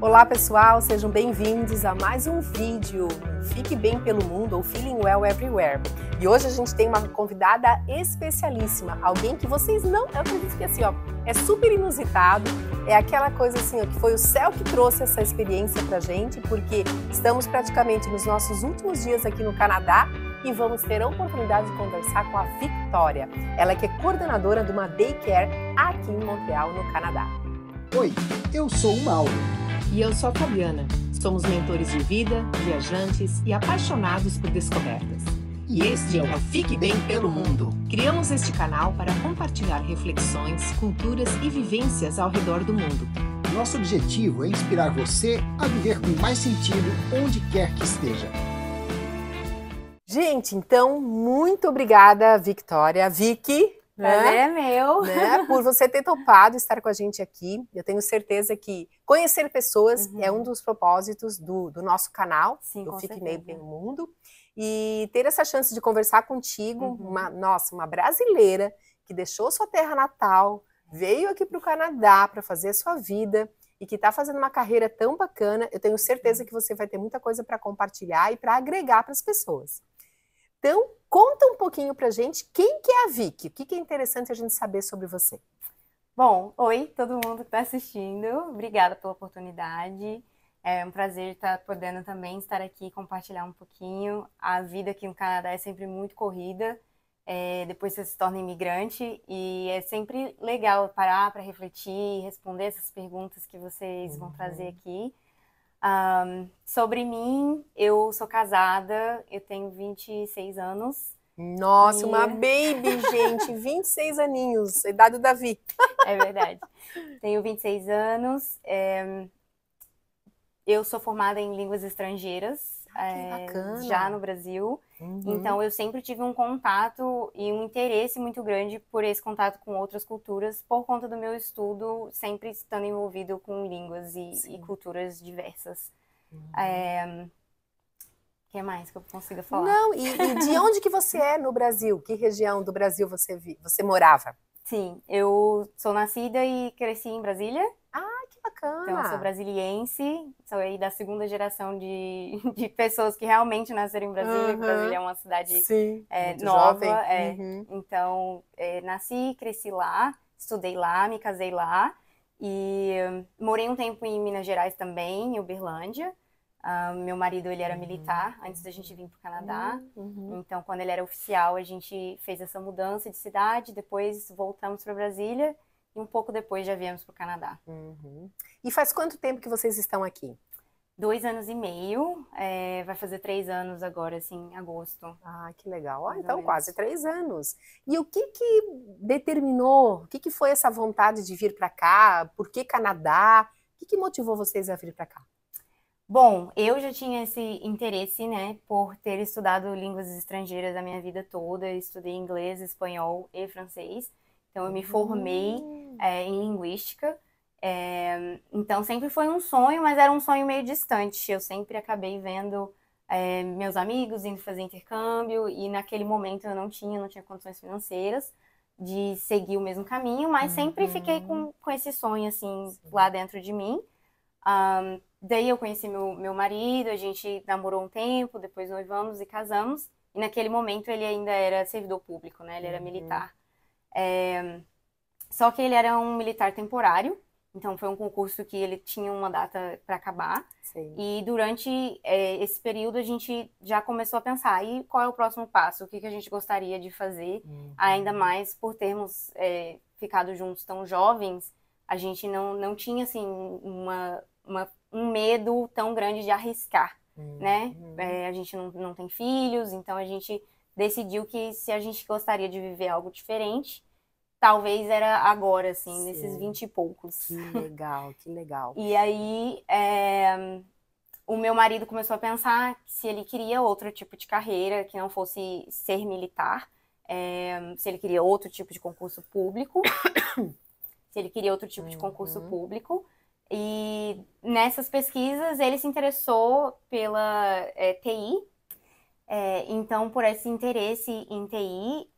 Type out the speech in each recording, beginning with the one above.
Olá pessoal, sejam bem-vindos a mais um vídeo Fique Bem Pelo Mundo ou Feeling Well Everywhere. E hoje a gente tem uma convidada especialíssima, alguém que vocês não, eu acredito que assim, ó, é super inusitado, é aquela coisa assim, ó, que foi o céu que trouxe essa experiência pra gente, porque estamos praticamente nos nossos últimos dias aqui no Canadá e vamos ter a oportunidade de conversar com a Victoria. Ela que é coordenadora de uma daycare aqui em Montreal, no Canadá. Oi, eu sou o Mauro. E eu sou a Fabiana. Somos mentores de vida, viajantes e apaixonados por descobertas. E este é o Fique Bem Pelo Mundo. Criamos este canal para compartilhar reflexões, culturas e vivências ao redor do mundo. Nosso objetivo é inspirar você a viver com mais sentido onde quer que esteja. Gente, então, muito obrigada, Victoria. Vicky, Prazer é meu. por você ter topado estar com a gente aqui. Eu tenho certeza que conhecer pessoas é um dos propósitos do nosso canal, Sim, do com Fique certeza. Bem Pelo Mundo. E ter essa chance de conversar contigo, uma brasileira que deixou sua terra natal, veio aqui para o Canadá para fazer a sua vida e que está fazendo uma carreira tão bacana, eu tenho certeza que você vai ter muita coisa para compartilhar e para agregar para as pessoas. Então, conta um pouquinho pra gente quem que é a Vicky, o que é interessante a gente saber sobre você. Bom, oi todo mundo que está assistindo, obrigada pela oportunidade. É um prazer estar podendo também estar aqui e compartilhar um pouquinho. A vida aqui no Canadá é sempre muito corrida, depois você se torna imigrante e é sempre legal parar para refletir, responder essas perguntas que vocês vão trazer aqui. Sobre mim, eu sou casada, eu tenho 26 anos. Nossa, uma baby, gente, 26 aninhos, a idade do Davi. É verdade. Tenho 26 anos, eu sou formada em línguas estrangeiras, bacana. já no Brasil. Então eu sempre tive um contato e um interesse muito grande por esse contato com outras culturas, por conta do meu estudo, sempre estando envolvido com línguas e culturas diversas. O que mais que eu consiga falar? Não, e de onde que você é no Brasil? Que região do Brasil você morava? Sim, eu sou nascida e cresci em Brasília. Que bacana! Então, eu sou brasiliense, sou aí da segunda geração de pessoas que realmente nasceram em Brasília. Brasília é uma cidade nova. Então, nasci, cresci lá, estudei lá, me casei lá. E morei um tempo em Minas Gerais também, em Uberlândia. Meu marido, ele era militar antes da gente vir para o Canadá. Então, quando ele era oficial, a gente fez essa mudança de cidade. Depois, voltamos para Brasília. E um pouco depois já viemos para o Canadá. E faz quanto tempo que vocês estão aqui? 2 anos e meio, vai fazer 3 anos agora, assim, em agosto. Que legal. Mais ou Então menos. quase 3 anos. E o que determinou, o que foi essa vontade de vir para cá? Por que Canadá? O que motivou vocês a vir para cá? Bom, eu já tinha esse interesse, né, por ter estudado línguas estrangeiras a minha vida toda. Eu estudei inglês, espanhol e francês. Então, eu me formei em linguística. Então, sempre foi um sonho, mas era um sonho meio distante. Eu sempre acabei vendo meus amigos indo fazer intercâmbio e naquele momento eu não tinha condições financeiras de seguir o mesmo caminho, mas sempre fiquei com esse sonho, assim, lá dentro de mim. Daí eu conheci meu marido, a gente namorou um tempo, depois noivamos e casamos. E naquele momento ele ainda era servidor público, né? Ele era militar. Só que ele era um militar temporário, então foi um concurso que ele tinha uma data para acabar. Sim. E durante esse período a gente já começou a pensar, e qual é o próximo passo? O que a gente gostaria de fazer? Ainda mais por termos ficado juntos tão jovens, a gente não tinha assim um medo tão grande de arriscar, né? A gente não tem filhos, então a gente decidiu que se a gente gostaria de viver algo diferente, talvez era agora, assim, nesses 20 e poucos. Que legal, que legal. E aí, o meu marido começou a pensar se ele queria outro tipo de carreira, que não fosse ser militar, se ele queria outro tipo de concurso público, E nessas pesquisas, ele se interessou pela TI. Então, por esse interesse em TI,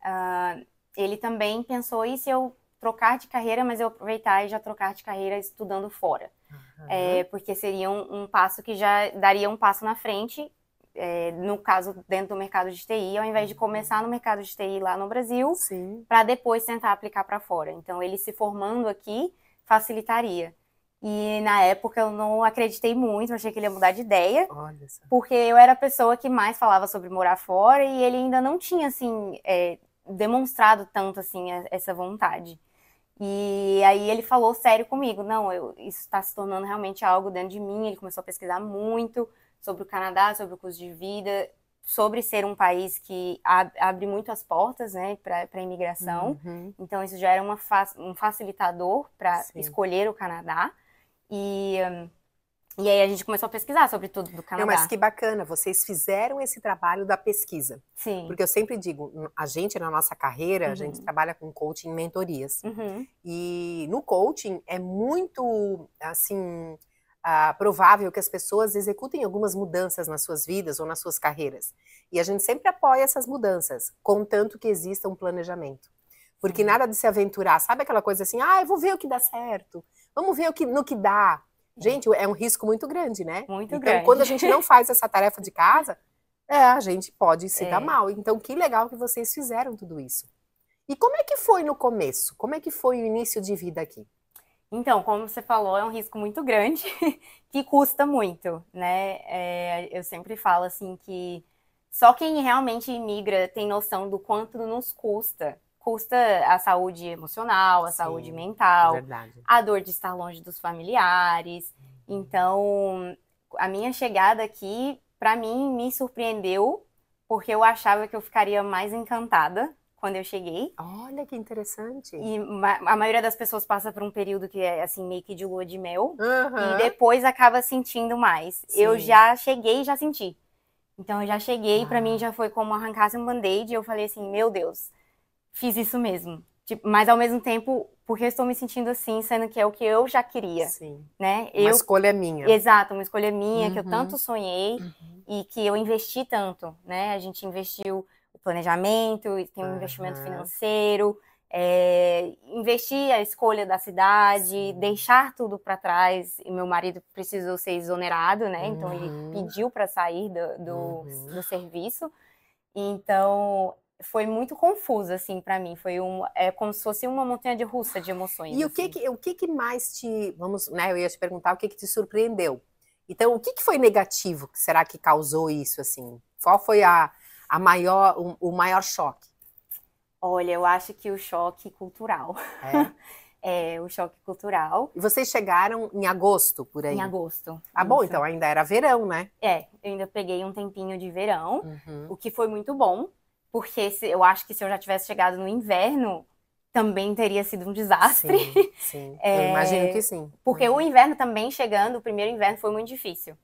ele também pensou, e se eu trocar de carreira, mas eu aproveitar e já trocar de carreira estudando fora. porque seria um passo que já daria um passo na frente, no caso, dentro do mercado de TI, ao invés de começar no mercado de TI lá no Brasil, para depois tentar aplicar para fora. Então, ele se formando aqui facilitaria. E na época eu não acreditei muito, achei que ele ia mudar de ideia, porque eu era a pessoa que mais falava sobre morar fora e ele ainda não tinha, assim, demonstrado tanto, assim, essa vontade. E aí ele falou sério comigo, não, isso está se tornando realmente algo dentro de mim. Ele começou a pesquisar muito sobre o Canadá, sobre o custo de vida, sobre ser um país que abre muito as portas, né, para a imigração. Então isso já era um facilitador para escolher o Canadá. E aí a gente começou a pesquisar sobre tudo do Canadá. Não, mas que bacana, vocês fizeram esse trabalho da pesquisa. Sim. Porque eu sempre digo, a gente na nossa carreira, a gente trabalha com coaching e mentorias. E no coaching é muito, assim, provável que as pessoas executem algumas mudanças nas suas vidas ou nas suas carreiras. E a gente sempre apoia essas mudanças, contanto que exista um planejamento. Porque nada de se aventurar, sabe aquela coisa assim, eu vou ver o que dá certo, vamos ver no que dá. Gente, é um risco muito grande, né? Muito então, grande. Quando a gente não faz essa tarefa de casa, a gente pode se dar mal. Então, que legal que vocês fizeram tudo isso. E como é que foi no começo? Como é que foi o início de vida aqui? Então, como você falou, é um risco muito grande, que custa muito, né? Eu sempre falo, assim, que só quem realmente imigra tem noção do quanto nos custa. Custa a saúde emocional, a saúde mental, a dor de estar longe dos familiares. Então, a minha chegada aqui, para mim, me surpreendeu, porque eu achava que eu ficaria mais encantada quando eu cheguei. Olha que interessante. E a maioria das pessoas passa por um período que é assim, meio que de lua de mel, e depois acaba sentindo mais. Eu já cheguei e já senti. Então, eu já cheguei, para mim já foi como arrancasse um band-aid, e eu falei assim, meu Deus, fiz isso mesmo. Tipo, mas ao mesmo tempo, porque eu estou me sentindo assim, sendo que é o que eu já queria. Né? Uma escolha minha. Exato, uma escolha minha, que eu tanto sonhei e que eu investi tanto, né? A gente investiu o planejamento, tem um investimento financeiro, investir a escolha da cidade, deixar tudo para trás. E meu marido precisou ser exonerado, né? Então ele pediu para sair do serviço. Então foi muito confuso, assim, para mim. Foi como se fosse uma montanha-russa de emoções. E assim. o que mais te... né, eu ia te perguntar o que te surpreendeu. Então, o que foi negativo que será que causou isso, assim? Qual foi o maior choque? Olha, eu acho que o choque cultural. O choque cultural. E vocês chegaram em agosto, por aí? Em agosto. Bom, então ainda era verão, né? Eu ainda peguei um tempinho de verão, o que foi muito bom. Porque eu acho que se eu já tivesse chegado no inverno, também teria sido um desastre. Sim. Eu imagino que sim. Porque o inverno também chegando, o primeiro inverno foi muito difícil.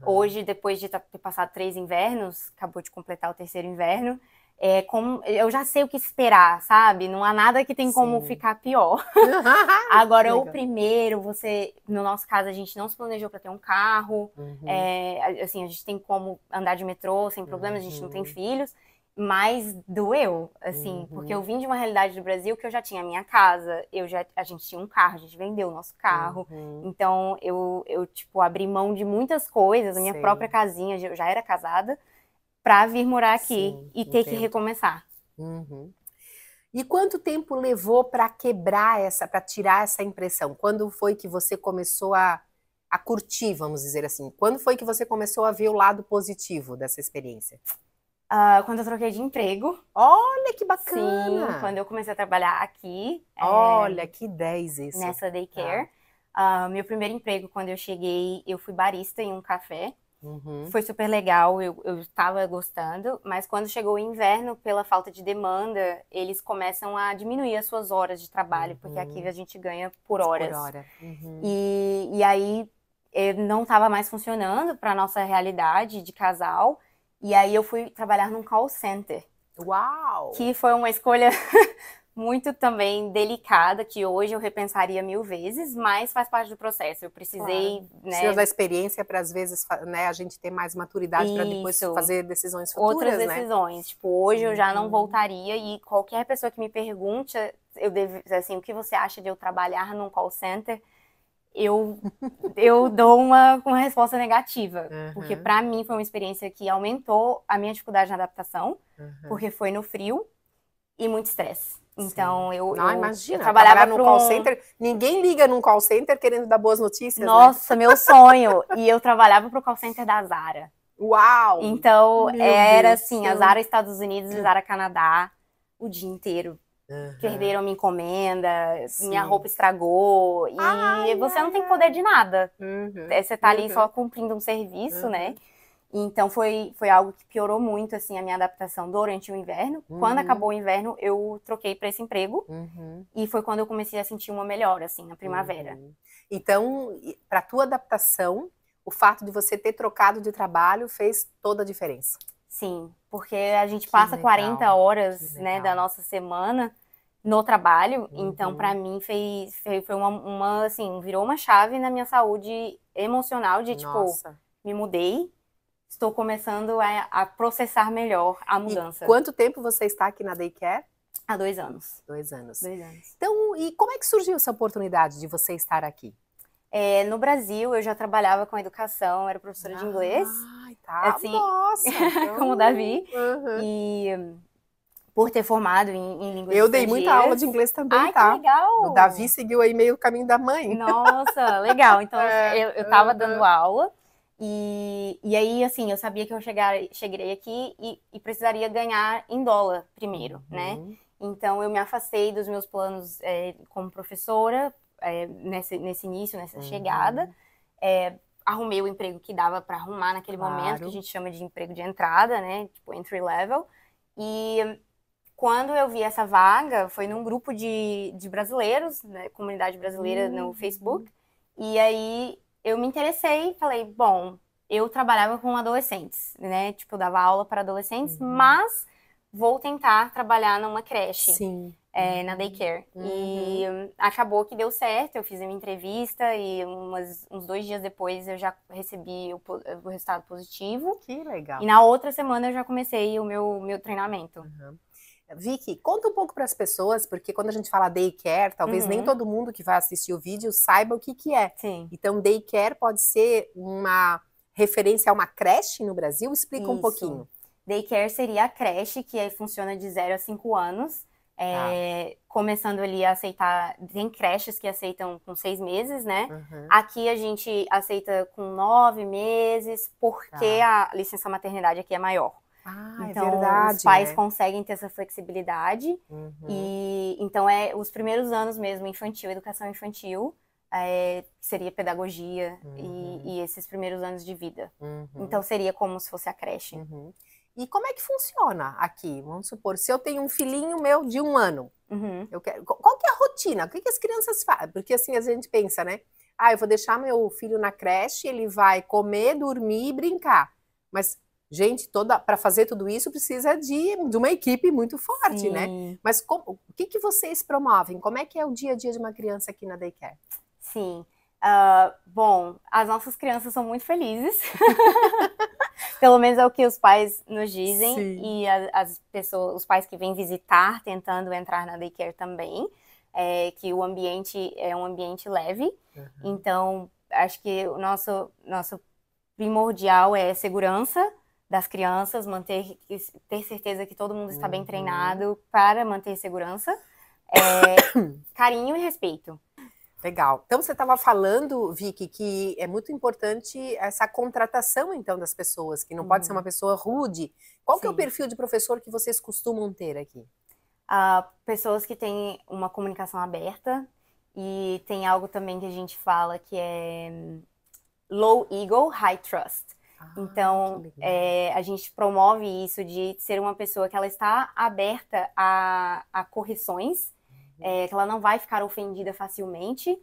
Hoje, depois de ter passado 3 invernos, acabou de completar o terceiro inverno, eu já sei o que esperar, sabe? Não há nada que tem como ficar pior. Agora, o primeiro, no nosso caso, a gente não se planejou para ter um carro. Assim, a gente tem como andar de metrô sem problemas, a gente não tem filhos. Mas doeu, assim, porque eu vim de uma realidade do Brasil que eu já tinha a minha casa, a gente tinha um carro, a gente vendeu o nosso carro, então eu tipo, abri mão de muitas coisas, a minha própria casinha, eu já era casada, pra vir morar aqui e ter que recomeçar. E quanto tempo levou para para tirar essa impressão? Quando foi que você começou a curtir, vamos dizer assim? Quando foi que você começou a ver o lado positivo dessa experiência? Quando eu troquei de emprego. Olha que bacana! Sim, quando eu comecei a trabalhar aqui. Olha, que 10 isso. Nessa daycare. Meu primeiro emprego, quando eu cheguei, eu fui barista em um café. Foi super legal, eu estava gostando. Mas quando chegou o inverno, pela falta de demanda, eles começam a diminuir as suas horas de trabalho. Porque aqui a gente ganha por horas. Por hora. E aí, não estava mais funcionando para a nossa realidade de casal. E aí eu fui trabalhar num call center. Uau! Que foi uma escolha muito também delicada, que hoje eu repensaria 1000 vezes, mas faz parte do processo. Eu precisei... Claro. Precisa da experiência para, às vezes, né, a gente ter mais maturidade para depois fazer decisões futuras, outras decisões. Né? Tipo, hoje eu já não voltaria e qualquer pessoa que me pergunte, assim, o que você acha de eu trabalhar num call center? eu dou uma resposta negativa. Porque pra mim foi uma experiência que aumentou a minha dificuldade na adaptação, porque foi no frio e muito estresse. Então, imagina, eu trabalhava no call center. Ninguém liga num call center querendo dar boas notícias, Nossa, meu sonho! E eu trabalhava pro call center da Zara. Uau! Então, era assim, a Zara Estados Unidos e Zara Canadá, o dia inteiro. Perderam minha encomenda, minha roupa estragou, e você não tem poder de nada. Você tá ali só cumprindo um serviço, né? Então foi algo que piorou muito assim a minha adaptação durante o inverno. Quando acabou o inverno, eu troquei para esse emprego, e foi quando eu comecei a sentir uma melhora assim na primavera. Então, para tua adaptação, o fato de você ter trocado de trabalho fez toda a diferença. Sim, porque a gente passa 40 horas, né, da nossa semana no trabalho, então para mim foi uma assim, virou uma chave na minha saúde emocional de tipo, me mudei, estou começando a processar melhor a mudança. E quanto tempo você está aqui na Daycare? Há 2 anos. 2 anos. 2 anos. Então, e como é que surgiu essa oportunidade de você estar aqui? No Brasil, eu já trabalhava com educação, era professora de inglês. Assim, nossa! Então... como o Davi. E por ter formado em línguas eu dei muita aula de inglês também, tá? Que legal! O Davi seguiu aí meio o caminho da mãe. Nossa, legal. Então, eu tava dando aula. E aí, assim, eu sabia que eu cheguei aqui e precisaria ganhar em dólar primeiro, né? Então, eu me afastei dos meus planos como professora, nesse início, nessa chegada. Arrumei o emprego que dava para arrumar naquele momento, que a gente chama de emprego de entrada, né? Tipo, entry level. E quando eu vi essa vaga, foi num grupo de brasileiros, né? Comunidade brasileira no Facebook. E aí eu me interessei, falei, bom, eu trabalhava com adolescentes, né? Tipo, eu dava aula para adolescentes, mas vou tentar trabalhar numa creche. Sim. Na Daycare. E acabou que deu certo, eu fiz uma entrevista e uns 2 dias depois eu já recebi o resultado positivo. Que legal. E na outra semana eu já comecei o meu treinamento. Vicky, conta um pouco para as pessoas, porque quando a gente fala Daycare, talvez nem todo mundo que vai assistir o vídeo saiba o que é. Sim. Então, Daycare pode ser uma referência a uma creche no Brasil? Explica um pouquinho. Daycare seria a creche que funciona de 0 a 5 anos. Começando ali a aceitar, tem creches que aceitam com 6 meses, né? Aqui a gente aceita com 9 meses, porque a licença maternidade aqui é maior. Então, é verdade, os pais conseguem ter essa flexibilidade. E então os primeiros anos mesmo, infantil, educação infantil, seria pedagogia e esses primeiros anos de vida. Então seria como se fosse a creche. E como é que funciona aqui? Vamos supor, se eu tenho um filhinho meu de 1 ano, qual que é a rotina? O que as crianças fazem? Porque assim, a gente pensa, né? Eu vou deixar meu filho na creche, ele vai comer, dormir e brincar. Mas, gente, para fazer tudo isso precisa de uma equipe muito forte, né? Mas o que vocês promovem? Como é que é o dia a dia de uma criança aqui na Daycare? Sim. Bom, as nossas crianças são muito felizes. Pelo menos é o que os pais nos dizem. E as pessoas, os pais que vêm visitar, tentando entrar na Daycare também, que o ambiente é um ambiente leve. Então, acho que o nosso primordial é segurança das crianças, ter certeza que todo mundo está bem treinado para manter segurança, carinho e respeito. Legal. Então, você estava falando, Vicky, que é muito importante essa contratação, então, das pessoas, que não pode ser uma pessoa rude. Qual que é o perfil de professor que vocês costumam ter aqui? Pessoas que têm uma comunicação aberta, e tem algo também que a gente fala que é low ego, high trust. Então, a gente promove isso de ser uma pessoa que ela está aberta a correções, que ela não vai ficar ofendida facilmente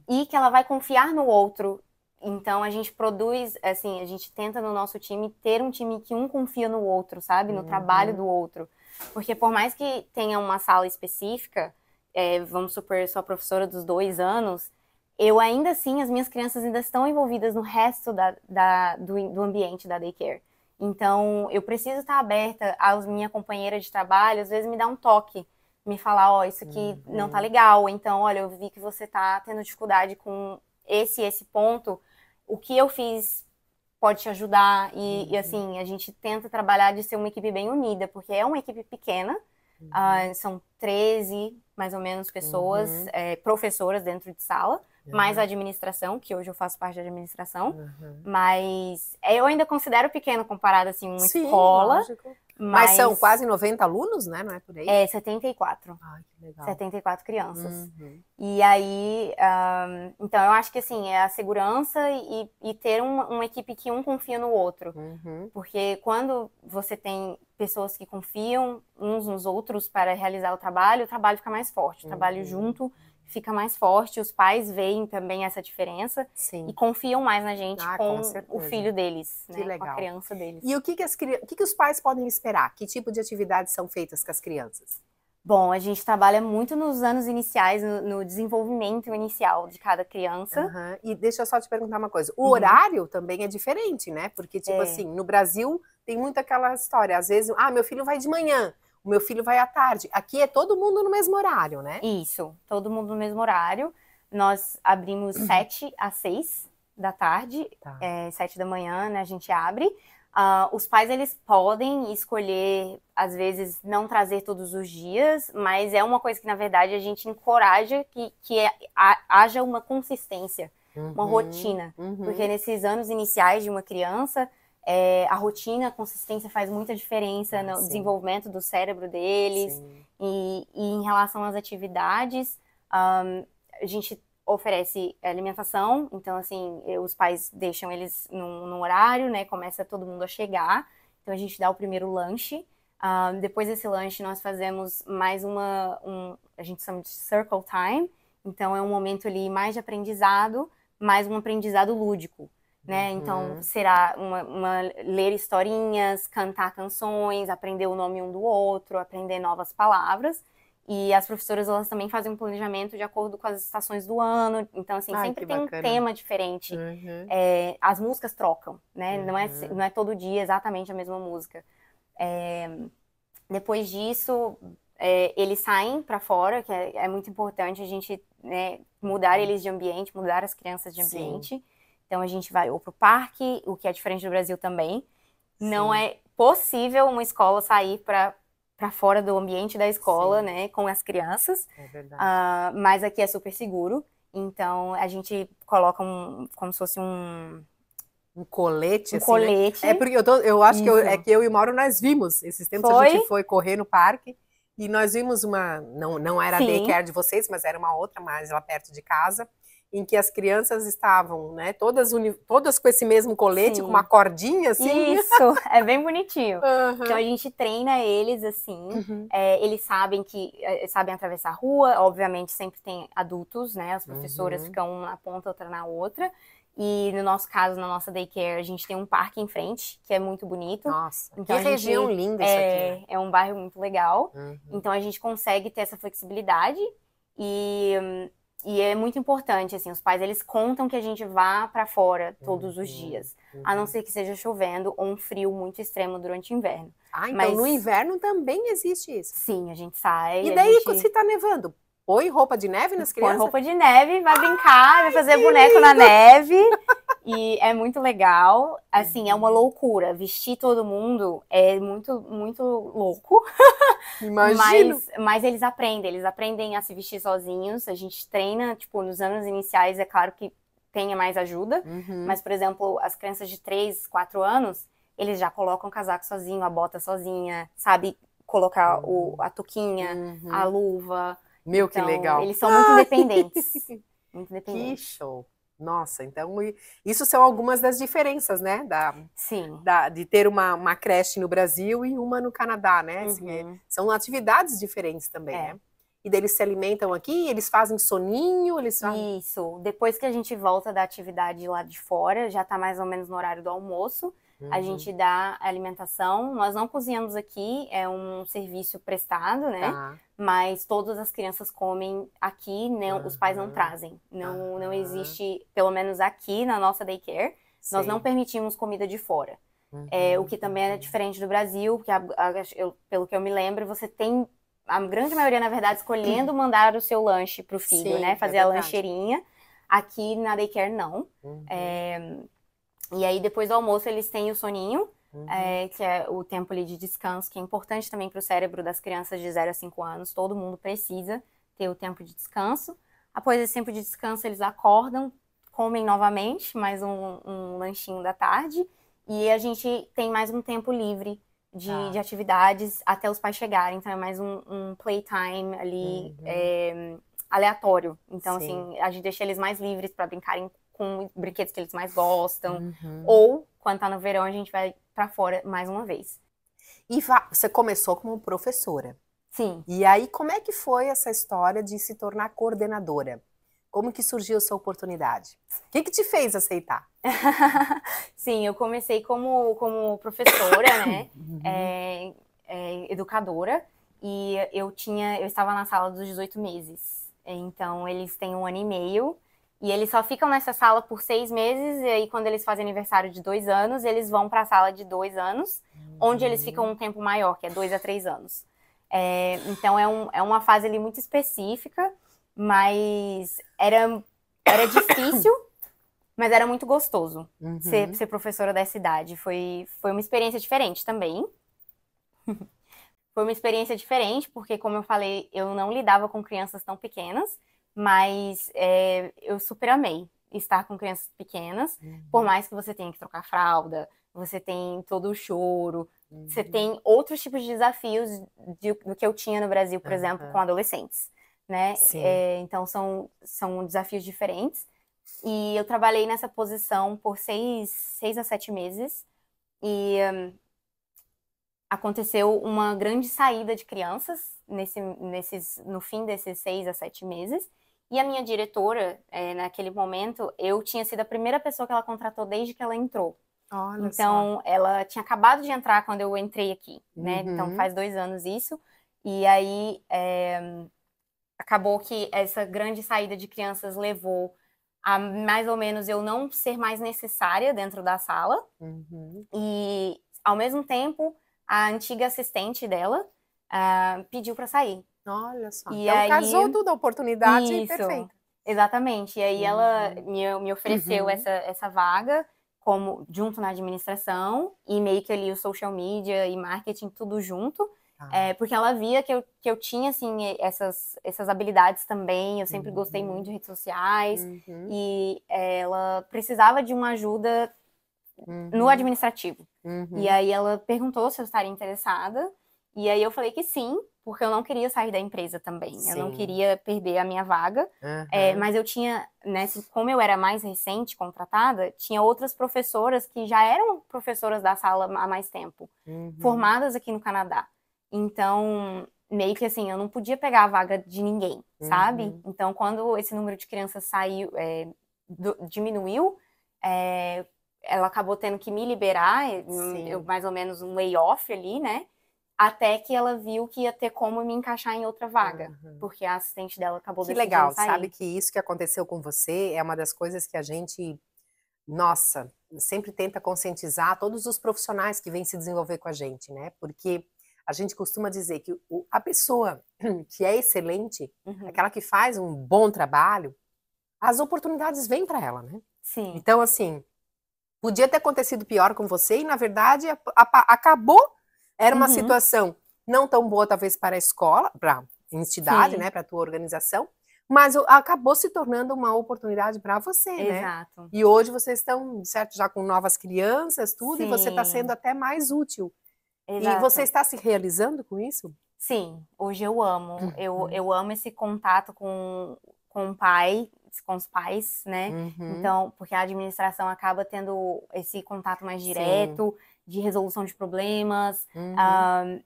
e que ela vai confiar no outro. Então, a gente produz, assim, a gente tenta no nosso time ter um time que um confia no outro, sabe? No trabalho do outro. Porque por mais que tenha uma sala específica, vamos supor, eu sou a professora dos 2 anos, eu ainda assim, as minhas crianças ainda estão envolvidas no resto do ambiente da Daycare. Então, eu preciso estar aberta à minha companheira de trabalho, às vezes me dá um toque, me falar, isso aqui não tá legal, então, olha, eu vi que você tá tendo dificuldade com esse ponto, o que eu fiz pode te ajudar. E assim, a gente tenta trabalhar de ser uma equipe bem unida, porque é uma equipe pequena, são 13, mais ou menos, pessoas, professoras dentro de sala, mais a administração, que hoje eu faço parte da administração, mas eu ainda considero pequeno comparado, assim, uma escola. Lógico. Mas são quase 90 alunos, né? Não é por aí? É, 74. Ai, que legal. 74 crianças. E aí, então eu acho que assim, é a segurança e ter uma equipe que um confia no outro. Porque quando você tem pessoas que confiam uns nos outros para realizar o trabalho fica mais forte. O trabalho junto fica mais forte, os pais veem também essa diferença e confiam mais na gente com o filho deles, né? Legal. Com a criança deles. E o que os pais podem esperar? Que tipo de atividades são feitas com as crianças? Bom, a gente trabalha muito nos anos iniciais, no desenvolvimento inicial de cada criança. E deixa eu só te perguntar uma coisa. O horário também é diferente, né? Porque, tipo assim, no Brasil tem muito aquela história. Às vezes, meu filho vai de manhã. O meu filho vai à tarde. Aqui é todo mundo no mesmo horário, né? Isso, todo mundo no mesmo horário. Nós abrimos 7 às 6 da tarde, 7 da manhã, né, a gente abre. Os pais, eles podem escolher, às vezes, não trazer todos os dias, mas é uma coisa que, na verdade, a gente encoraja que haja uma consistência, uma rotina. Porque nesses anos iniciais de uma criança, a rotina, a consistência faz muita diferença no desenvolvimento do cérebro deles. E em relação às atividades, a gente oferece alimentação, então assim, os pais deixam eles num horário, né, começa todo mundo a chegar, então a gente dá o primeiro lanche, depois desse lanche nós fazemos mais a gente chama de circle time, então é um momento ali mais de aprendizado, mais um aprendizado lúdico, né, então será ler historinhas, cantar canções, aprender o nome um do outro, aprender novas palavras. E as professoras, elas também fazem um planejamento de acordo com as estações do ano. Então, assim, sempre tem um tema diferente. As músicas trocam, né? Não é todo dia exatamente a mesma música. Depois disso, eles saem para fora, que é muito importante a gente, né, mudar eles de ambiente, mudar as crianças de ambiente. Então, a gente vai ou pro parque, o que é diferente do Brasil também. Não é possível uma escola sair para fora do ambiente da escola, né, com as crianças. É verdade. Mas aqui é super seguro. Então, a gente coloca como se fosse um colete, assim, colete. Né? É porque eu acho que eu e o Mauro, nós vimos. Esses tempos a gente foi correr no parque e nós vimos não era a daycare de vocês, mas era uma outra mais lá perto de casa, em que as crianças estavam, né, todas com esse mesmo colete, com uma cordinha, assim. Isso, é bem bonitinho. Então, a gente treina eles, assim, eles sabem atravessar a rua, obviamente sempre tem adultos, né, as professoras ficam uma na ponta, outra na outra, e no nosso caso, na nossa daycare, a gente tem um parque em frente, que é muito bonito. Nossa, então, que região linda isso aqui, né? É um bairro muito legal, então a gente consegue ter essa flexibilidade e é muito importante, assim, os pais, eles contam que a gente vá para fora todos os dias, a não ser que esteja chovendo ou um frio muito extremo durante o inverno. Então no inverno também existe isso? Sim, a gente sai. E daí, se tá nevando, põe roupa de neve nas crianças? Põe roupa de neve, vai brincar, vai fazer boneco na neve. E é muito legal, assim, é uma loucura. Vestir todo mundo é muito, muito louco. Imagino. Mas eles aprendem a se vestir sozinhos. A gente treina, tipo, nos anos iniciais, é claro que tenha mais ajuda. Mas, por exemplo, as crianças de 3, 4 anos, eles já colocam o casaco sozinho, a bota sozinha, sabe? Colocar a touquinha, a luva. Meu, que legal. Eles são muito independentes. Muito independentes. Que show. Nossa, então isso são algumas das diferenças, né? Sim. De ter uma creche no Brasil e uma no Canadá, né? Assim, são atividades diferentes também, né? E daí eles se alimentam aqui, eles fazem soninho, Isso. Depois que a gente volta da atividade lá de fora, já tá mais ou menos no horário do almoço, a gente dá alimentação. Nós não cozinhamos aqui, é um serviço prestado, né? Mas todas as crianças comem aqui, né? Os pais não trazem. Não existe, pelo menos aqui na nossa daycare, nós não permitimos comida de fora. O que também é diferente do Brasil, porque pelo que eu me lembro, você tem a grande maioria, na verdade, escolhendo mandar o seu lanche pro filho, né? Fazer a lancheirinha. Aqui na daycare não. E aí depois do almoço eles têm o soninho, que é o tempo ali de descanso, que é importante também para o cérebro das crianças de 0 a 5 anos. Todo mundo precisa ter o tempo de descanso. Após esse tempo de descanso eles acordam, comem novamente, mais um lanchinho da tarde. E a gente tem mais um tempo livre de atividades até os pais chegarem. Então é mais um playtime ali aleatório. Então, assim, a gente deixa eles mais livres para brincarem com brinquedos que eles mais gostam. Ou, quando tá no verão, a gente vai para fora mais uma vez. E você começou como professora. Sim. E aí, como é que foi essa história de se tornar coordenadora? Como que surgiu essa oportunidade? O que te fez aceitar? Sim, eu comecei como professora, né? Educadora. E eu estava na sala dos 18 meses. Então, eles têm 1 ano e meio. E eles só ficam nessa sala por 6 meses. E aí, quando eles fazem aniversário de 2 anos, eles vão para a sala de 2 anos, onde eles ficam um tempo maior, que é 2 a 3 anos. Então, é uma fase ali muito específica, mas era difícil, mas era muito gostoso ser professora dessa idade. Foi uma experiência diferente também. Foi uma experiência diferente, porque, como eu falei, eu não lidava com crianças tão pequenas, mas eu super amei estar com crianças pequenas, por mais que você tenha que trocar fralda, você tem todo o choro, você tem outros tipos de desafios do que eu tinha no Brasil, por exemplo, com adolescentes, né? Então, são desafios diferentes. E eu trabalhei nessa posição por 6 a 7 meses, e aconteceu uma grande saída de crianças no fim desses 6 a 7 meses. E a minha diretora, naquele momento, eu tinha sido a primeira pessoa que ela contratou desde que ela entrou. Olha então, só. Ela tinha acabado de entrar quando eu entrei aqui, né? Então, faz 2 anos isso. E aí, acabou que essa grande saída de crianças levou a mais ou menos eu não ser mais necessária dentro da sala. E, ao mesmo tempo, a antiga assistente dela pediu para sair. Olha só. E então aí, casou tudo, a oportunidade perfeita. Exatamente. E aí ela me ofereceu essa vaga junto na administração e meio que ali o social media e marketing tudo junto. Porque ela via que eu tinha, assim, essas habilidades também. Eu sempre gostei muito de redes sociais. E ela precisava de uma ajuda no administrativo. E aí ela perguntou se eu estaria interessada. E aí eu falei que sim, porque eu não queria sair da empresa também. Eu não queria perder a minha vaga. Mas eu tinha, né, assim, como eu era mais recente contratada, tinha outras professoras que já eram professoras da sala há mais tempo, formadas aqui no Canadá. Então, meio que assim, eu não podia pegar a vaga de ninguém, sabe? Então, quando esse número de crianças diminuiu, ela acabou tendo que me liberar, mais ou menos um layoff ali, né? Até que ela viu que ia ter como me encaixar em outra vaga, porque a assistente dela acabou decidindo sair. Que legal, sabe que isso que aconteceu com você é uma das coisas que a gente, nossa, sempre tenta conscientizar todos os profissionais que vêm se desenvolver com a gente, né? Porque a gente costuma dizer que a pessoa que é excelente, aquela que faz um bom trabalho, as oportunidades vêm para ela, né? Sim. Então, assim, podia ter acontecido pior com você e, na verdade, acabou. Era uma situação não tão boa, talvez, para a escola, para a entidade, né, para a tua organização, mas acabou se tornando uma oportunidade para você, né? Exato. E hoje vocês estão, certo, já com novas crianças, tudo, e você está Sim. sendo até mais útil. Exato. E você está se realizando com isso? Sim, hoje eu amo. Eu amo esse contato com o pai, com os pais, né? Então, porque a administração acaba tendo esse contato mais direto, de resolução de problemas,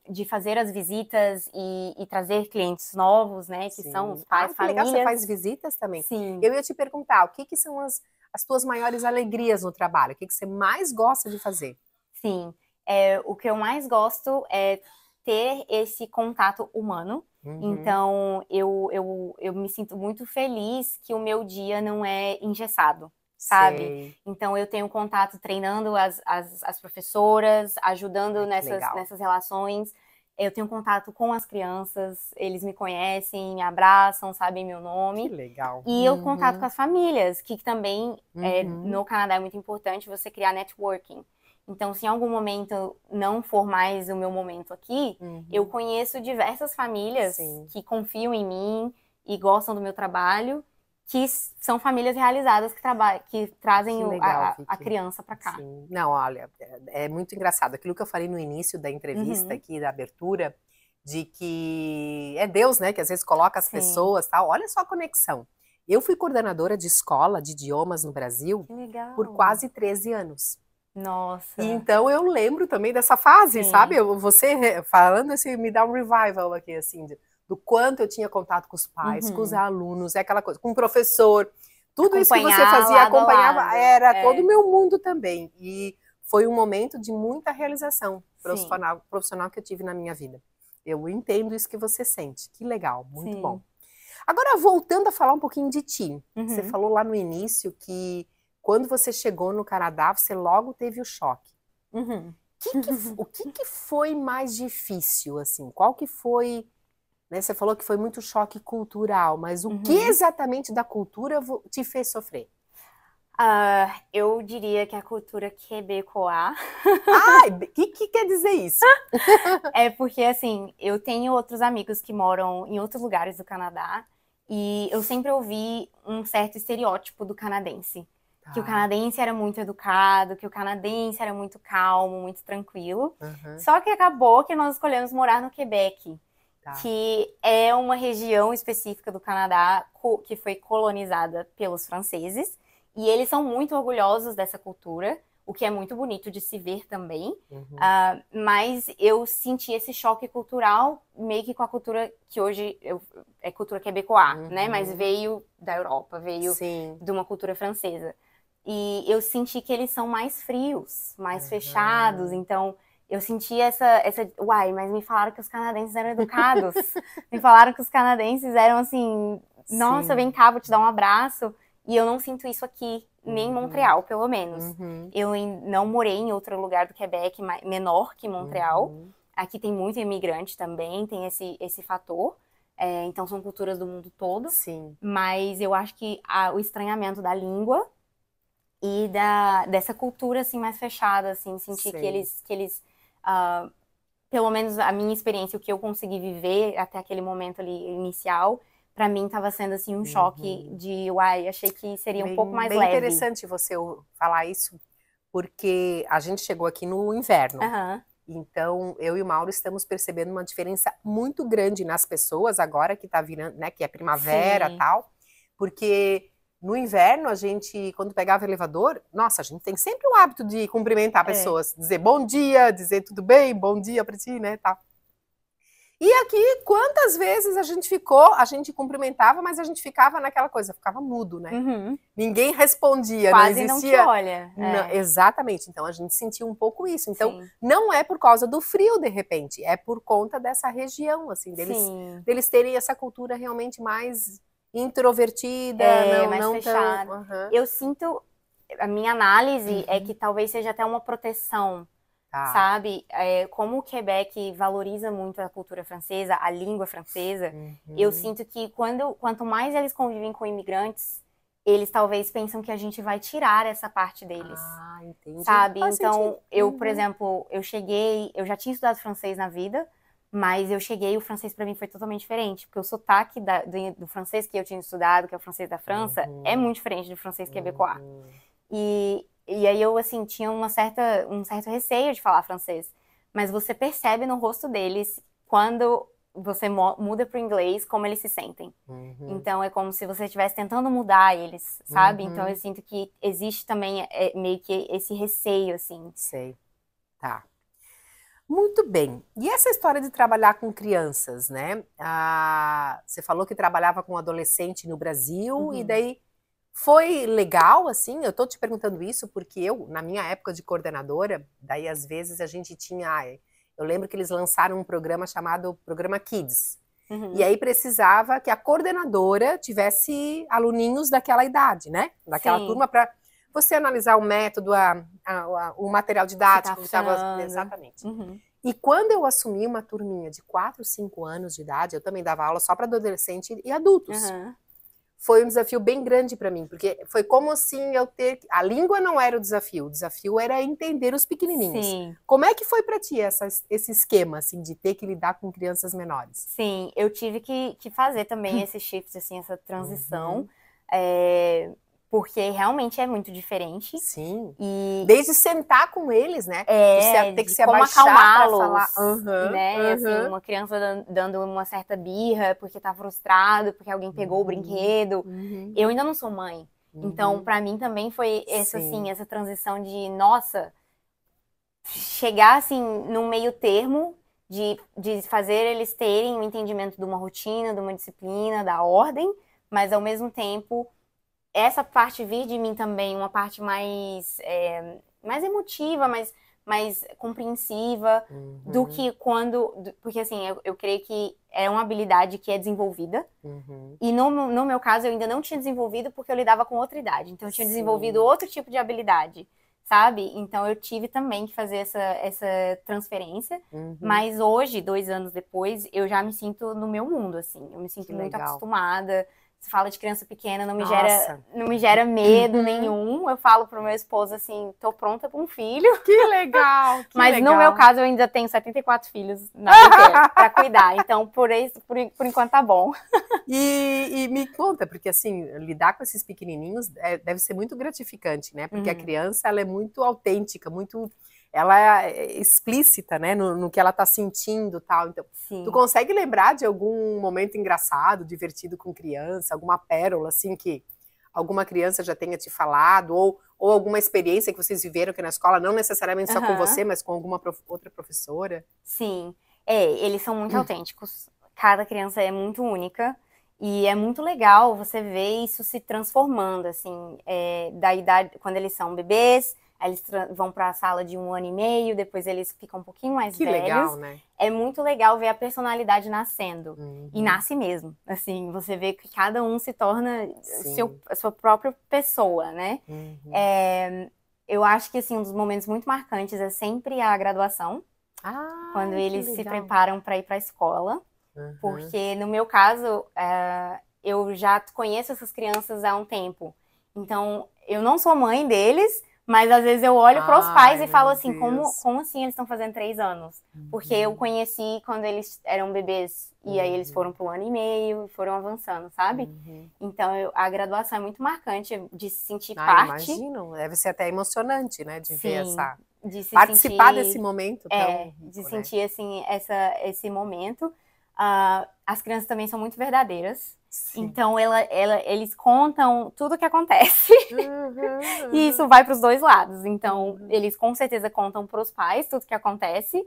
de fazer as visitas e trazer clientes novos, né? Que são os pais, famílias. Legal, você faz visitas também. Sim. Eu ia te perguntar, o que são as tuas maiores alegrias no trabalho? O que você mais gosta de fazer? Sim, o que eu mais gosto é ter esse contato humano. Então, eu me sinto muito feliz que o meu dia não é engessado, sabe? Sei. Então, eu tenho contato treinando as professoras, ajudando nessas relações. Eu tenho contato com as crianças, eles me conhecem, me abraçam, sabem meu Que nome. legal. E eu contato com as famílias, que também Uhum. no Canadá é muito importante você criar networking. Então, se em algum momento não for mais o meu momento aqui, Uhum. eu conheço diversas famílias Sim. que confiam em mim e gostam do meu trabalho, que são famílias realizadas que trazem Que legal, a Vicky. criança para cá. Sim. Não, olha, é muito engraçado. Aquilo que eu falei no início da entrevista Uhum. aqui, da abertura, de que é Deus, né, que às vezes coloca as Sim. pessoas, tal. Olha só a conexão. Eu fui coordenadora de escola de idiomas no Brasil Que legal. por quase 13 anos. Nossa. E então eu lembro também dessa fase, Sim. sabe? Você falando assim, me dá um revival aqui, assim, do quanto eu tinha contato com os pais, com os alunos, é aquela coisa, com o professor. Tudo isso que você Acompanhar fazia, lado a acompanhava, lado. era todo o meu mundo também. E foi um momento de muita realização Sim. profissional que eu tive na minha vida. Eu entendo isso que você sente. Que legal, muito Sim. bom. Agora, voltando a falar um pouquinho de ti. Você Uhum. falou lá no início que quando você chegou no Canadá, você logo teve o choque. Uhum. O que foi mais difícil, assim? Qual que foi, né? Você falou que foi muito choque cultural, mas o que exatamente da cultura te fez sofrer? Eu diria que a cultura quebecois O que quer dizer isso? é porque, assim, eu tenho outros amigos que moram em outros lugares do Canadá e eu sempre ouvi um certo estereótipo do canadense. Que o canadense era muito educado, que o canadense era muito calmo, muito tranquilo. Só que acabou que nós escolhemos morar no Quebec, que é uma região específica do Canadá que foi colonizada pelos franceses. E eles são muito orgulhosos dessa cultura, o que é muito bonito de se ver também. Mas eu senti esse choque cultural meio que com a cultura que hoje é cultura quebecois, né? Mas veio da Europa, veio de uma cultura francesa. E eu senti que eles são mais frios, mais fechados. Então, eu senti uai, mas me falaram que os canadenses eram educados. Me falaram que os canadenses eram assim, nossa, vem cá, vou te dar um abraço. E eu não sinto isso aqui, nem em Montreal, pelo menos. Eu não morei em outro lugar do Quebec menor que Montreal. Aqui tem muito imigrante também, tem esse fator. Então, são culturas do mundo todo. Sim. Mas eu acho que o estranhamento da língua e dessa cultura, assim, mais fechada, assim, sentir que eles pelo menos a minha experiência, o que eu consegui viver até aquele momento ali inicial, pra mim tava sendo, assim, um choque de, uai, achei que seria um pouco mais leve. Bem interessante você falar isso, porque a gente chegou aqui no inverno. Então, eu e o Mauro estamos percebendo uma diferença muito grande nas pessoas agora que tá virando, né, que é primavera e tal, porque no inverno, a gente, quando pegava o elevador, nossa, a gente tem sempre o hábito de cumprimentar pessoas, dizer bom dia, dizer tudo bem, bom dia pra ti, né, tal. E aqui, quantas vezes a gente cumprimentava, mas a gente ficava naquela coisa, ficava mudo, né? Ninguém respondia, quase não existia... não te olha. Exatamente, então a gente sentiu um pouco isso. Então, não é por causa do frio, de repente, é por conta dessa região, assim, deles terem essa cultura realmente mais introvertida, mais não fechada. tão... Eu sinto, a minha análise é que talvez seja até uma proteção, sabe? Como o Quebec valoriza muito a cultura francesa, a língua francesa, eu sinto que quanto mais eles convivem com imigrantes, eles talvez pensam que a gente vai tirar essa parte deles. Entendi. Sabe? Faz Então, sentido. eu, por exemplo, eu já tinha estudado francês na vida, mas eu cheguei e o francês pra mim foi totalmente diferente, porque o sotaque do francês que eu tinha estudado, que é o francês da França, é muito diferente do francês quebecois. E aí eu, assim, tinha um certo receio de falar francês. Mas você percebe no rosto deles, quando você muda pro inglês, como eles se sentem. Então, é como se você estivesse tentando mudar eles, sabe? Então, eu sinto que existe também meio que esse receio, assim. Sei. Tá. Muito bem. E essa história de trabalhar com crianças, né? Você falou que trabalhava com adolescente no Brasil, e daí foi legal, assim? Eu tô te perguntando isso porque eu, na minha época de coordenadora, daí às vezes a gente tinha... Eu lembro que eles lançaram um programa chamado Programa Kids. E aí precisava que a coordenadora tivesse aluninhos daquela idade, né? Daquela turma, para você analisar o método, o material didático que estava... Exatamente. E quando eu assumi uma turminha de 4, 5 anos de idade, eu também dava aula só para adolescente e adultos. Foi um desafio bem grande para mim, porque foi como assim eu ter... A língua não era o desafio era entender os pequenininhos. Sim. Como é que foi para ti esse esquema, assim, de ter que lidar com crianças menores? Sim, eu tive que fazer também esse shift, assim, essa transição, porque realmente é muito diferente. Sim. E desde sentar com eles, né? Ter que se como abaixar para acalmá-los, falar. né? Assim, uma criança dando uma certa birra porque tá frustrado, porque alguém pegou o brinquedo. Eu ainda não sou mãe. Então, para mim também foi essa, assim, essa transição de, nossa, chegar, assim, num meio termo de fazer eles terem um entendimento de uma rotina, de uma disciplina, da ordem, mas ao mesmo tempo essa parte vir de mim também, uma parte mais emotiva, mais compreensiva do que porque assim, eu creio que é uma habilidade que é desenvolvida, e no meu caso eu ainda não tinha desenvolvido porque eu lidava com outra idade, então eu tinha desenvolvido outro tipo de habilidade, sabe? Então eu tive também que fazer essa transferência, mas hoje, 2 anos depois, eu já me sinto no meu mundo, assim, eu me sinto muito acostumada. Se fala de criança pequena, não me gera medo nenhum. Eu falo pro meu esposo assim, tô pronta para um filho. Que legal! Mas no meu caso eu ainda tenho 74 filhos na daycare para cuidar. Então por enquanto tá bom. E me conta, porque assim, lidar com esses pequenininhos deve ser muito gratificante, né? Porque a criança, ela é muito autêntica, ela é explícita, né, no que ela tá sentindo e tal. Então, tu consegue lembrar de algum momento engraçado, divertido com criança, alguma pérola, assim, que alguma criança já tenha te falado, ou alguma experiência que vocês viveram aqui na escola, não necessariamente só com você, mas com alguma outra professora? Sim, eles são muito autênticos. Cada criança é muito única. E é muito legal você ver isso se transformando, assim, da idade, quando eles são bebês, aí eles vão para a sala de 1 ano e meio, depois eles ficam um pouquinho mais velhos. Que legal, né? É muito legal ver a personalidade nascendo. E nasce mesmo. Assim, você vê que cada um se torna a sua própria pessoa, né? Eu acho que, assim, um dos momentos muito marcantes é sempre a graduação. Quando eles se preparam para ir para a escola. Porque, no meu caso, eu já conheço essas crianças há um tempo. Então, eu não sou mãe deles, mas às vezes eu olho para os pais e falo assim, como assim eles estão fazendo 3 anos? Porque eu conheci quando eles eram bebês, e aí eles foram para 1 ano e meio, e foram avançando, sabe? Então, a graduação é muito marcante de se sentir parte. Imagino, deve ser até emocionante, né, de ver de se participar desse momento tão rico, de sentir, assim, esse momento. As crianças também são muito verdadeiras. Então, eles contam tudo o que acontece. E isso vai para os 2 lados. Então, eles com certeza contam para os pais tudo o que acontece.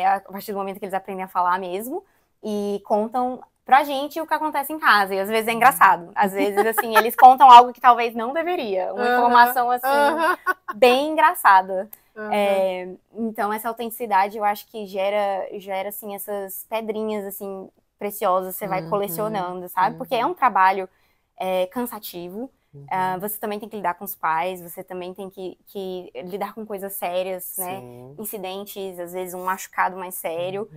A partir do momento que eles aprendem a falar mesmo. E contam pra gente o que acontece em casa. E às vezes é engraçado. Às vezes, assim, eles contam algo que talvez não deveria. Uma informação, assim, bem engraçada. Então, essa autenticidade, eu acho que gera assim, essas pedrinhas, assim, preciosas, você vai colecionando, sabe? Porque é um trabalho cansativo. Você também tem que lidar com os pais, você também tem que lidar com coisas sérias, né? Incidentes, às vezes um machucado mais sério,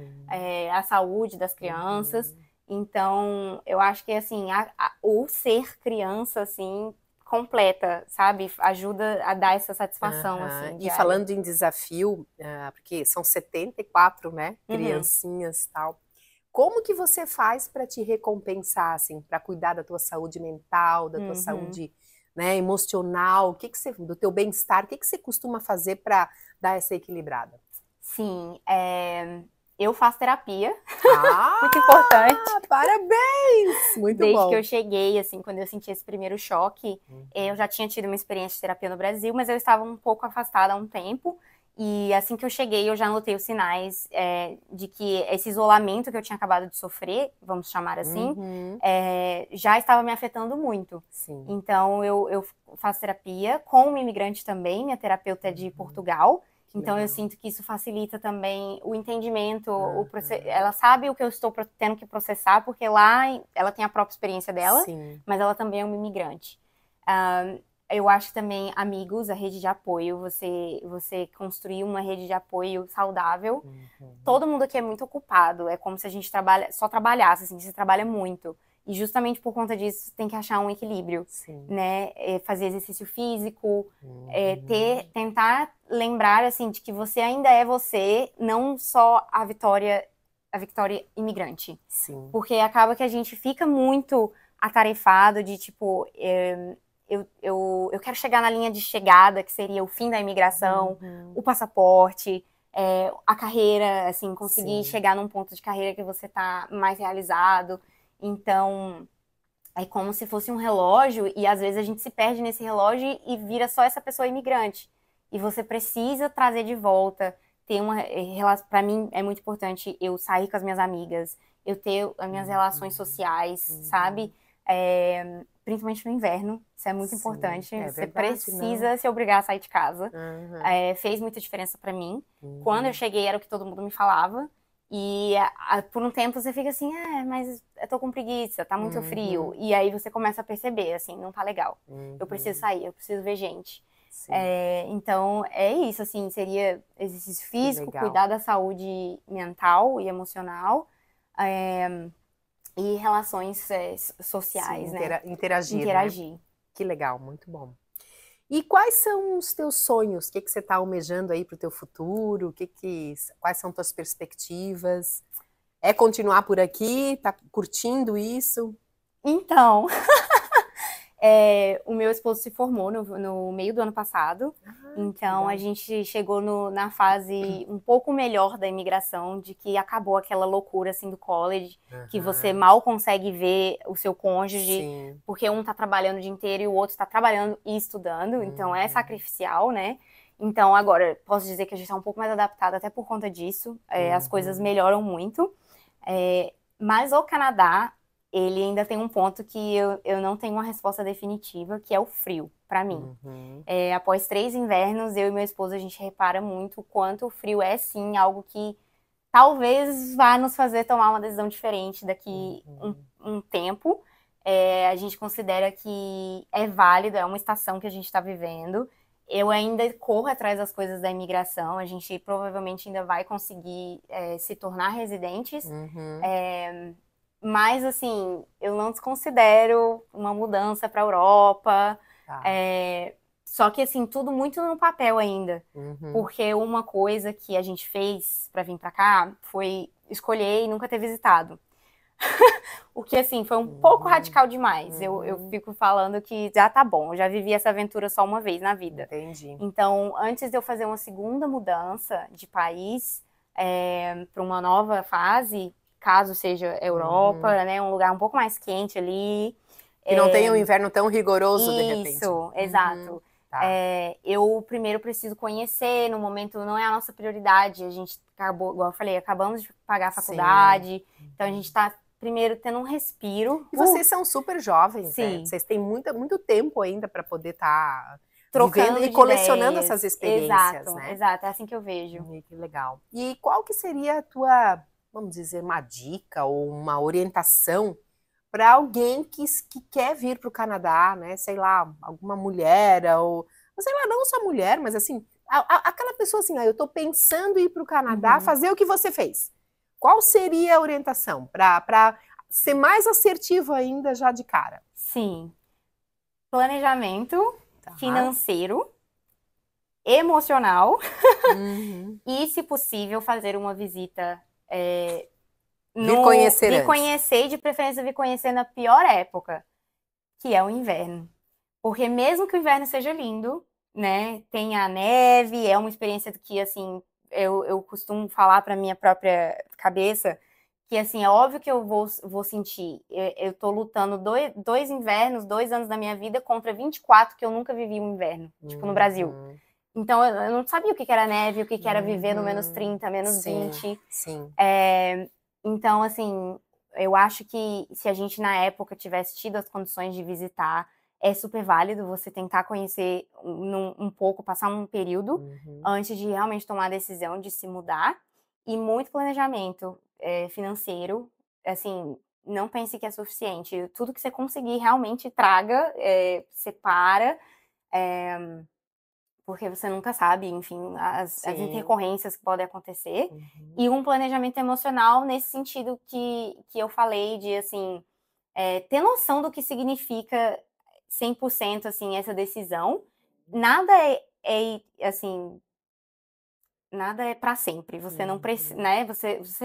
a saúde das crianças. Então, eu acho que, assim, o ser criança, assim, completa, sabe? Ajuda a dar essa satisfação, assim, diária. E falando em desafio, porque são 74, né, criancinhas e tal, como que você faz para te recompensar, assim, para cuidar da tua saúde mental, da tua saúde, né, emocional, do teu bem-estar, o que você costuma fazer para dar essa equilibrada? Sim, eu faço terapia, muito importante. Parabéns! Muito bom. Desde que eu cheguei, assim, quando eu senti esse primeiro choque, eu já tinha tido uma experiência de terapia no Brasil, mas eu estava um pouco afastada há um tempo. E assim que eu cheguei, eu já notei os sinais de que esse isolamento que eu tinha acabado de sofrer, vamos chamar assim, já estava me afetando muito. Então, eu faço terapia com uma imigrante também, minha terapeuta é de Portugal. Então, eu sinto que isso facilita também o entendimento, ela sabe o que eu estou tendo que processar, porque lá ela tem a própria experiência dela, mas ela também é uma imigrante. eu acho também amigos, a rede de apoio, você construir uma rede de apoio saudável. Todo mundo aqui é muito ocupado, é como se a gente só trabalhasse, assim, você trabalha muito. E justamente por conta disso, tem que achar um equilíbrio, Sim. né? Fazer exercício físico, tentar lembrar, assim, de que você ainda é você, não só a Vitória imigrante. Sim. Porque acaba que a gente fica muito atarefado de, tipo, eu quero chegar na linha de chegada, que seria o fim da imigração, o passaporte, a carreira, assim, conseguir chegar num ponto de carreira que você tá mais realizado. Então, é como se fosse um relógio e às vezes a gente se perde nesse relógio e vira só essa pessoa imigrante. E você precisa trazer de volta, ter uma relação. Para mim é muito importante eu sair com as minhas amigas, eu ter as minhas relações sociais, sabe? Principalmente no inverno, isso é muito importante. Você precisa se obrigar a sair de casa. Fez muita diferença para mim. Quando eu cheguei era o que todo mundo me falava. E por um tempo você fica assim, mas eu tô com preguiça, tá muito frio. E aí você começa a perceber, assim, não tá legal. Eu preciso sair, eu preciso ver gente. Então, é isso, assim, seria exercício físico, cuidar da saúde mental e emocional. E relações sociais, né? Interagir. Né? Que legal, muito bom. E quais são os teus sonhos? O que você está almejando aí para o teu futuro? Quais são tuas perspectivas? É continuar por aqui? Tá curtindo isso? Então, o meu esposo se formou no meio do ano passado. Então, a gente chegou na fase um pouco melhor da imigração, de que acabou aquela loucura, assim, do college, que você mal consegue ver o seu cônjuge, porque um tá trabalhando o dia inteiro e o outro tá trabalhando e estudando. Então, é sacrificial, né? Então, agora, posso dizer que a gente tá um pouco mais adaptado até por conta disso. As coisas melhoram muito. Mas o Canadá, ele ainda tem um ponto que eu não tenho uma resposta definitiva, que é o frio, pra mim. Após 3 invernos, eu e meu esposo, a gente repara muito o quanto o frio é, sim, algo que talvez vá nos fazer tomar uma decisão diferente daqui um tempo. A gente considera que é válido, é uma estação que a gente está vivendo. Eu ainda corro atrás das coisas da imigração, a gente provavelmente ainda vai conseguir se tornar residentes. Mas, assim, eu não desconsidero uma mudança para a Europa. Só que, assim, tudo muito no papel ainda. Porque uma coisa que a gente fez para vir para cá foi escolher e nunca ter visitado. O que, assim, foi um pouco radical demais. Eu fico falando que já tá bom, eu já vivi essa aventura só uma vez na vida. Entendi. Então, antes de eu fazer uma segunda mudança de país para uma nova fase, caso seja Europa, né, um lugar um pouco mais quente ali. Que não tenha um inverno tão rigoroso, de repente. Isso, exato. Eu primeiro preciso conhecer, no momento não é a nossa prioridade, a gente acabou, igual eu falei, acabamos de pagar a faculdade, então a gente tá primeiro tendo um respiro. E vocês são super jovens, Sim. né? Vocês têm muito tempo ainda para poder estar trocando e colecionando ideias. essas experiências, né? Exato, é assim que eu vejo. Que legal. E qual que seria a tua, vamos dizer, uma dica ou uma orientação para alguém que quer vir para o Canadá, né? Sei lá, alguma mulher ou sei lá, não só mulher, mas assim, aquela pessoa assim, eu estou pensando em ir para o Canadá, fazer o que você fez. Qual seria a orientação para ser mais assertivo ainda já de cara? Sim. Planejamento financeiro, emocional e, se possível, fazer uma visita. Vir conhecer vir conhecer e, de preferência, vir conhecer na pior época, que é o inverno. Porque mesmo que o inverno seja lindo, né, tem a neve, é uma experiência que, assim, eu costumo falar para minha própria cabeça, que, assim, é óbvio que eu vou sentir. Eu tô lutando dois invernos, 2 anos da minha vida contra 24 que eu nunca vivi um inverno, tipo, no Brasil. Então, eu não sabia o que era neve, o que era viver no menos 30, menos 20. Sim. Então, assim, eu acho que se a gente, na época, tivesse tido as condições de visitar, é super válido você tentar conhecer um pouco, passar um período antes de realmente tomar a decisão de se mudar. E muito planejamento financeiro. Assim, não pense que é suficiente. Tudo que você conseguir realmente traga, separa. porque você nunca sabe, enfim, as intercorrências que podem acontecer. Uhum. E um planejamento emocional nesse sentido que eu falei de, assim, ter noção do que significa 100%, assim, essa decisão. Nada assim, nada é para sempre. Você não precisa, né?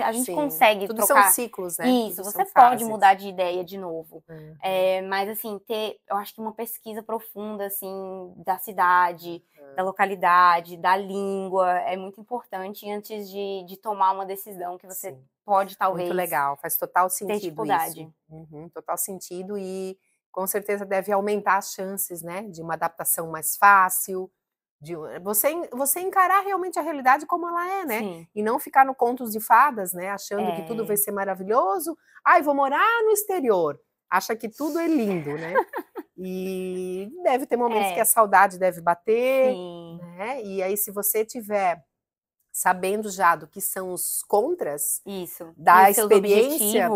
A gente Sim. consegue Tudo trocar. são ciclos, né? Isso, Tudo você são pode fases. mudar de ideia de novo. Uhum. Mas, assim, eu acho que uma pesquisa profunda, assim, da cidade, da localidade, da língua, é muito importante antes de tomar uma decisão que você pode, talvez, muito legal, faz total ter sentido dificuldade. isso. Uhum, total sentido e com certeza deve aumentar as chances, né, de uma adaptação mais fácil, de você encarar realmente a realidade como ela é, né? Sim. E não ficar no contos de fadas, né, achando que tudo vai ser maravilhoso. Ai, vou morar no exterior. Acha que tudo é lindo, né? E deve ter momentos que a saudade deve bater, Sim. né? E aí se você tiver sabendo já do que são os contras da experiência,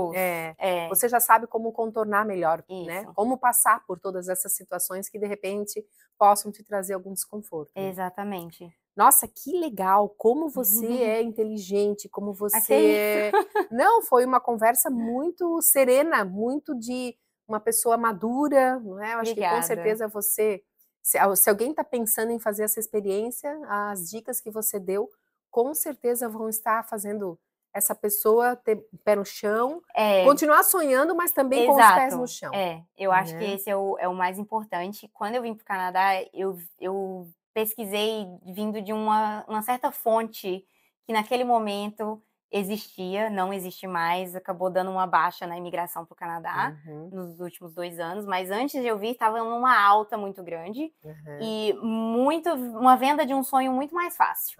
você já sabe como contornar melhor, né? Como passar por todas essas situações que de repente possam te trazer algum desconforto. Né? Exatamente. Nossa, que legal! Como você é inteligente, como você... Não, foi uma conversa muito serena, muito de uma pessoa madura, não é? Eu acho que com certeza você... Se alguém está pensando em fazer essa experiência, as dicas que você deu com certeza vão estar fazendo essa pessoa ter pé no chão, continuar sonhando, mas também com os pés no chão. Eu acho que esse é o mais importante. Quando eu vim para o Canadá, eu pesquisei vindo de uma certa fonte que naquele momento existia, não existe mais, acabou dando uma baixa na imigração para o Canadá nos últimos 2 anos, mas antes de eu vir estava numa alta muito grande e uma venda de um sonho muito mais fácil,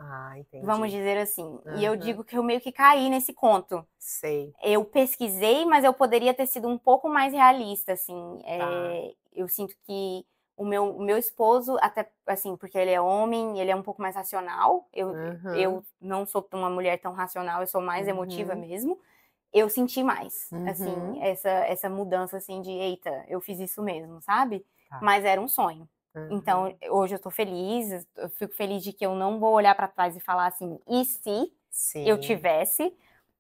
vamos dizer assim. E eu digo que eu meio que caí nesse conto. Eu pesquisei, mas eu poderia ter sido um pouco mais realista, assim. Eu sinto que o meu esposo, até assim, porque ele é homem, ele é um pouco mais racional. Eu não sou uma mulher tão racional, eu sou mais emotiva mesmo. Eu senti mais, assim, essa mudança, assim, de eita, eu fiz isso mesmo, sabe? Mas era um sonho. Então, hoje eu tô feliz, eu fico feliz de que eu não vou olhar pra trás e falar assim, e se eu tivesse?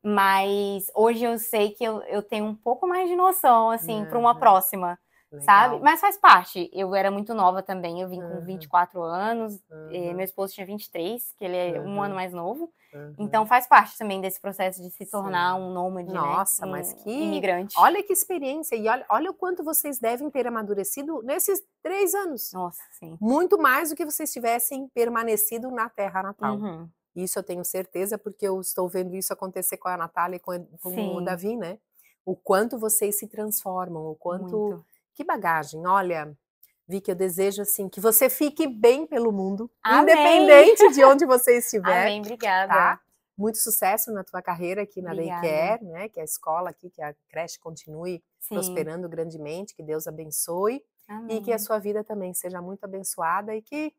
Mas hoje eu sei que eu tenho um pouco mais de noção, assim, pra uma próxima. Sabe? Mas faz parte. Eu era muito nova também. Eu vim com 24 anos. Meu esposo tinha 23, que ele é um ano mais novo. Então faz parte também desse processo de se tornar um nômade, Nossa, né? mas que imigrante. Olha que experiência. E olha o quanto vocês devem ter amadurecido nesses 3 anos. Nossa, sim. Muito mais do que vocês tivessem permanecido na terra natal. Isso eu tenho certeza, porque eu estou vendo isso acontecer com a Natália e com o Davi, né? O quanto vocês se transformam, o quanto... Muito. Que bagagem, olha, Vicky, eu desejo assim que você fique bem pelo mundo, Amém. Independente de onde você estiver. Amém, obrigada. Tá? Muito sucesso na tua carreira aqui na Daycare, né? Que a escola aqui, que a creche continue prosperando grandemente, que Deus abençoe. Amém. E que a sua vida também seja muito abençoada e que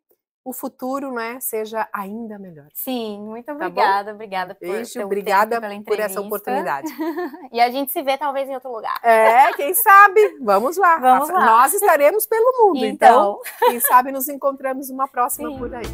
o futuro, né, seja ainda melhor. Sim, muito obrigada, obrigada por Beijo, obrigada por essa oportunidade. E a gente se vê talvez em outro lugar. Quem sabe? Vamos lá. Vamos lá. Nós estaremos pelo mundo, então quem sabe nos encontramos uma próxima por aí.